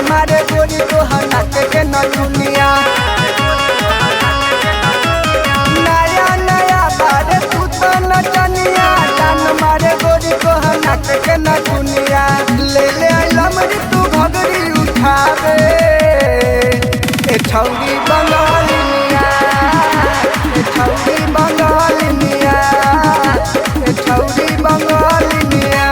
मारे गोरी तोहर नाक के न दुनिया नया नया बारे तू तो नचनिया जान मारे गोरी तोहर नाक के न दुनिया ले ले लमरी तू घगरी उठावे ए छौरी बंगालिनिया ए छौरी बंगालिनिया ए छौरी बंगालिनिया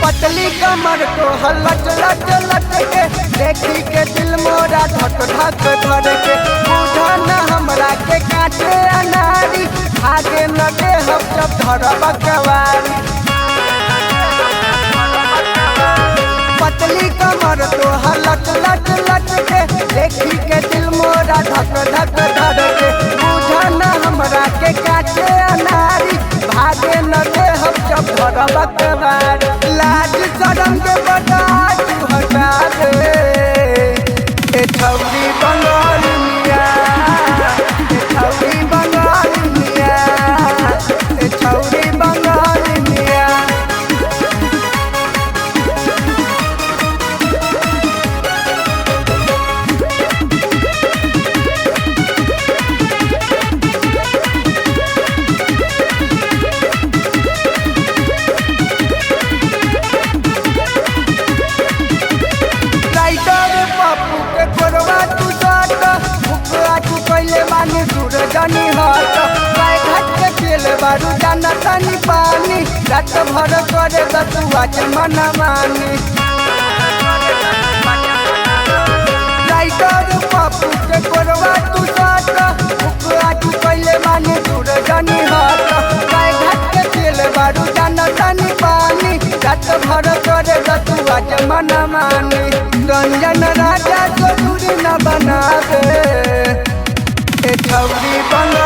पतली कमर को हलच लच लच के देखी के दिल मोरा धक धक धर के बूढ़ा न हमरा के काटे अनारी आगे न दे हम जब धरब कवारी पतली कमर को हलच लच लच के देखी के दिल मोरा धक धक धर के बूढ़ा न हमरा के काटे अनारी भागे न दे हम जब धरब कवारी लाज शरम के बता तू हटा दे ए छौरी बंगालिनिया ए छौरी बंगालिनिया ए छौरी बंगालिनिया पप्पू के कोरवा तू साट मुखला तू पहले मानी दूर जानी हाथ काय घाट के खेल बारू जाना तानी पानी रात भर करे तू आज मन मानी राइटर पप्पू के कोरवा तू साट मुखला तू पहले मानी दूर जानी हाथ काय घाट के खेल बारू जाना तानी पानी रात भर करे तू आज मन मानी रंजन राजा को दूरी न बना दे ए छौरी बंगा